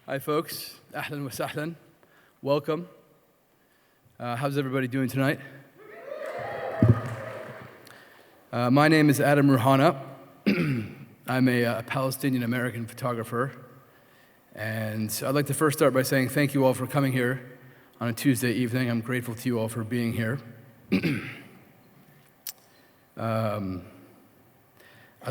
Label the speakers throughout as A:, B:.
A: Hi folks, ahlan wa sahlan, welcome. How's everybody doing tonight? My name is Adam Rouhana. I'm a Palestinian American photographer, and I'd like to first start by saying thank you all for coming here on a Tuesday evening. I'm grateful to you all for being here. I'd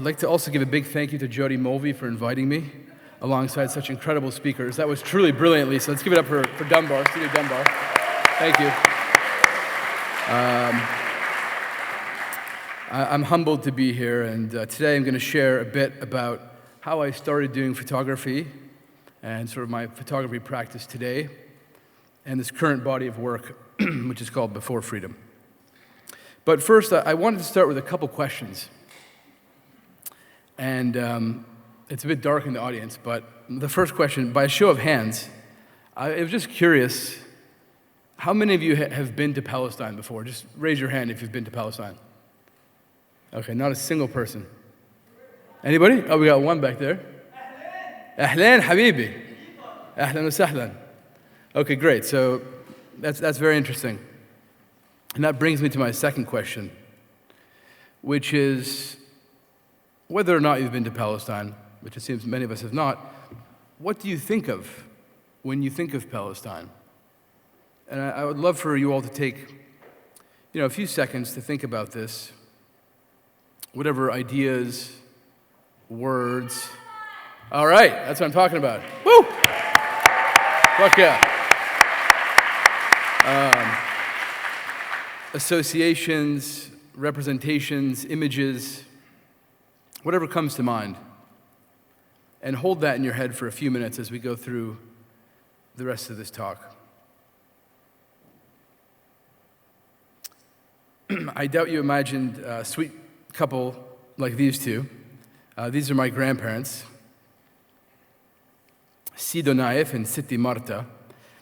A: like to also give a big thank you to Jody Mulvey for inviting me alongside such incredible speakers. That was truly brilliant, Lisa. Let's give it up for Dumbar, Studio Dumbar. Thank you. I'm humbled to be here, and today I'm going to share a bit about how I started doing photography and sort of my photography practice today and this current body of work, which is called Before Freedom. But first, I wanted to start with a couple questions. And it's a bit dark in the audience, but the first question, by a show of hands, I was just curious, how many of you have been to Palestine before? Just raise your hand if you've been to Palestine. Okay, not a single person. Anybody? Oh, we got one back there. Ahlan, habibi. Ahlan wa sahlan. Okay, great. So that's very interesting. And that brings me to my second question, which is, whether or not you've been to Palestine, which it seems many of us have not, what do you think of when you think of Palestine? And I would love for you all to take, a few seconds to think about this. Whatever ideas, words. All right, that's what I'm talking about. Woo! Fuck yeah. Associations, representations, images, whatever comes to mind. And hold that in your head for a few minutes as we go through the rest of this talk. I doubt you imagined a sweet couple like these two. These are my grandparents, Sido Naif and Siti Marta.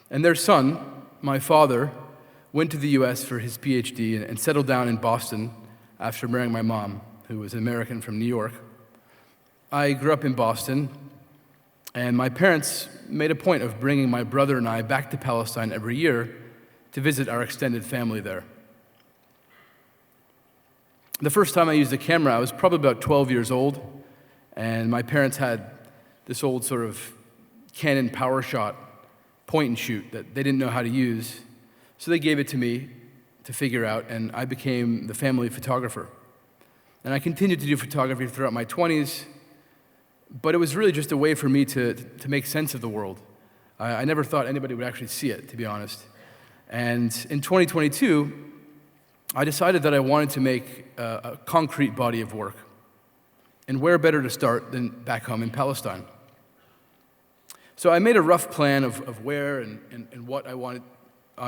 A: And their son, my father, went to the US for his PhD and settled down in Boston after marrying my mom, who was an American from New York. I grew up in Boston, and my parents made a point of bringing my brother and I back to Palestine every year to visit our extended family there. The first time I used a camera, I was probably about 12 years old, and my parents had this old sort of Canon PowerShot point and shoot that they didn't know how to use, so they gave it to me to figure out, and I became the family photographer. And I continued to do photography throughout my 20s, but it was really just a way for me to make sense of the world. I never thought anybody would actually see it, to be honest. And in 2022, I decided that I wanted to make a concrete body of work. And where better to start than back home in Palestine? So I made a rough plan of where and what I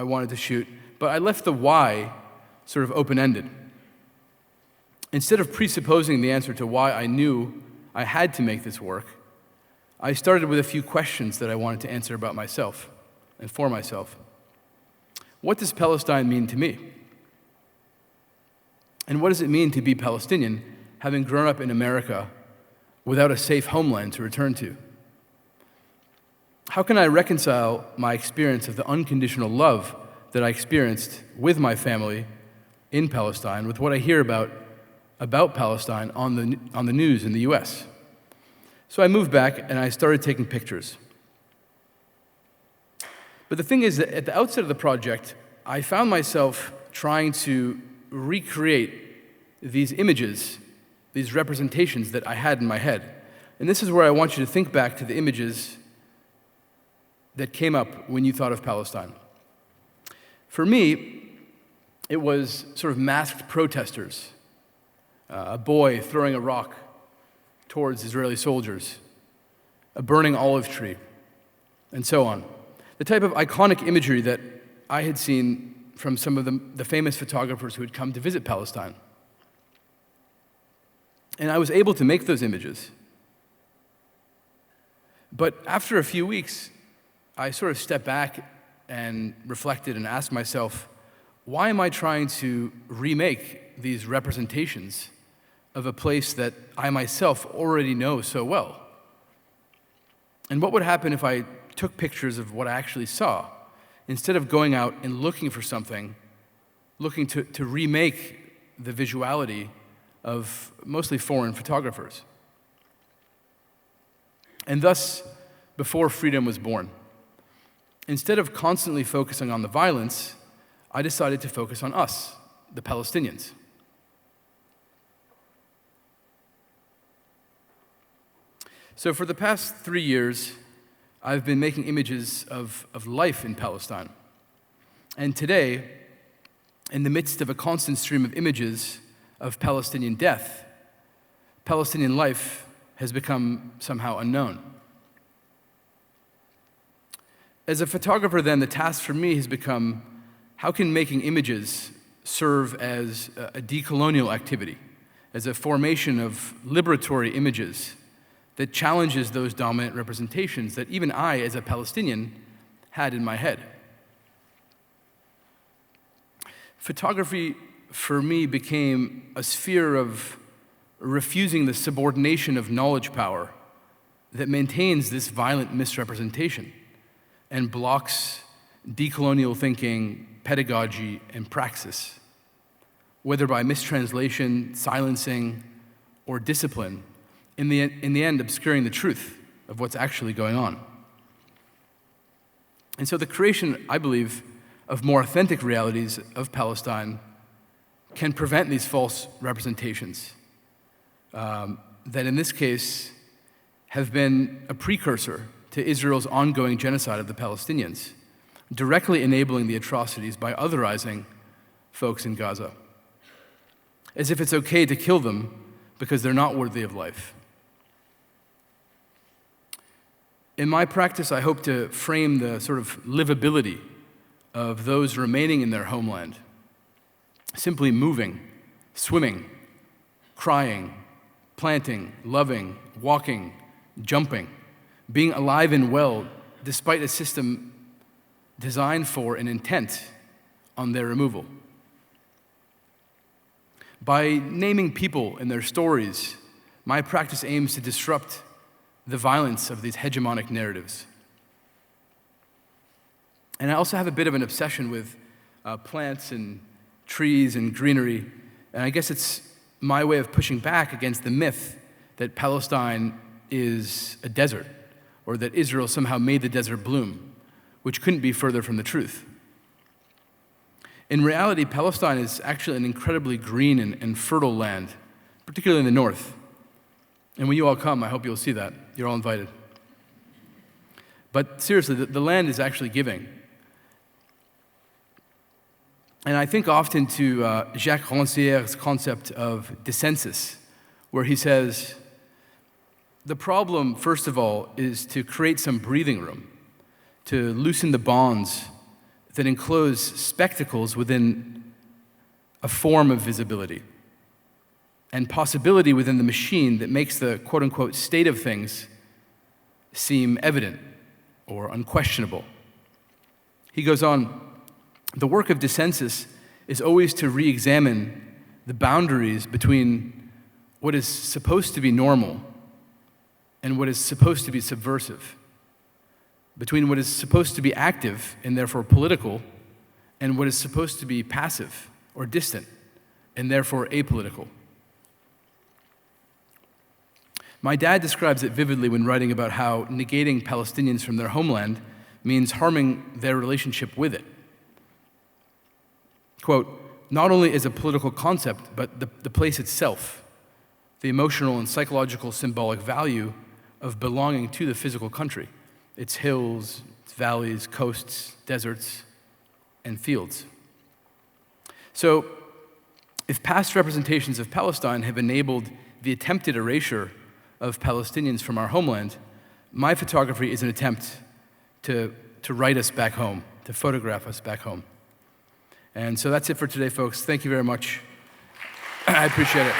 A: wanted to shoot, but I left the why sort of open-ended. Instead of presupposing the answer to why I knew I had to make this work, I started with a few questions that I wanted to answer about myself and for myself. What does Palestine mean to me? And what does it mean to be Palestinian, having grown up in America without a safe homeland to return to? How can I reconcile my experience of the unconditional love that I experienced with my family in Palestine with what I hear about Palestine on the news in the US? So I moved back and I started taking pictures. But the thing is that at the outset of the project, I found myself trying to recreate these images, these representations that I had in my head. And this is where I want you to think back to the images that came up when you thought of Palestine. For me, it was sort of masked protesters, a boy throwing a rock towards Israeli soldiers, a burning olive tree, and so on. The type of iconic imagery that I had seen from some of the famous photographers who had come to visit Palestine. And I was able to make those images. But after a few weeks, I sort of stepped back and reflected and asked myself, why am I trying to remake these representations of a place that I myself already know so well? And what would happen if I took pictures of what I actually saw, instead of going out and looking for something, looking to remake the visuality of mostly foreign photographers. And thus, before freedom was born, instead of constantly focusing on the violence, I decided to focus on us, the Palestinians. So for the past 3 years, I've been making images of life in Palestine. And today, in the midst of a constant stream of images of Palestinian death, Palestinian life has become somehow unknown. As a photographer, then, the task for me has become, how can making images serve as a decolonial activity, as a formation of liberatory images that challenges those dominant representations that even I, as a Palestinian, had in my head. Photography, for me, became a sphere of refusing the subordination of knowledge power that maintains this violent misrepresentation and blocks decolonial thinking, pedagogy, and praxis, whether by mistranslation, silencing, or discipline, in the end obscuring the truth of what's actually going on. And so the creation, I believe, of more authentic realities of Palestine can prevent these false representations that in this case have been a precursor to Israel's ongoing genocide of the Palestinians, directly enabling the atrocities by otherizing folks in Gaza, as if it's okay to kill them because they're not worthy of life. In my practice, I hope to frame the sort of livability of those remaining in their homeland, simply moving, swimming, crying, planting, loving, walking, jumping, being alive and well despite a system designed for and intent on their removal. By naming people and their stories, my practice aims to disrupt the violence of these hegemonic narratives. And I also have a bit of an obsession with plants and trees and greenery, and I guess it's my way of pushing back against the myth that Palestine is a desert, or that Israel somehow made the desert bloom, which couldn't be further from the truth. In reality, Palestine is actually an incredibly green and fertile land, particularly in the north. And when you all come, I hope you'll see that. You're all invited. But seriously, the land is actually giving. And I think often to Jacques Rancière's concept of dissensus, where he says, the problem, first of all, is to create some breathing room, to loosen the bonds that enclose spectacles within a form of visibility and possibility within the machine that makes the quote-unquote state of things seem evident or unquestionable. He goes on, the work of dissensus is always to re-examine the boundaries between what is supposed to be normal and what is supposed to be subversive, between what is supposed to be active and therefore political and what is supposed to be passive or distant and therefore apolitical. My dad describes it vividly when writing about how negating Palestinians from their homeland means harming their relationship with it. Quote, not only as a political concept, but the place itself, the emotional and psychological symbolic value of belonging to the physical country, its hills, its valleys, coasts, deserts, and fields. So, if past representations of Palestine have enabled the attempted erasure of Palestinians from our homeland, my photography is an attempt to write us back home, to photograph us back home. And so that's it for today, folks. Thank you very much. I appreciate it.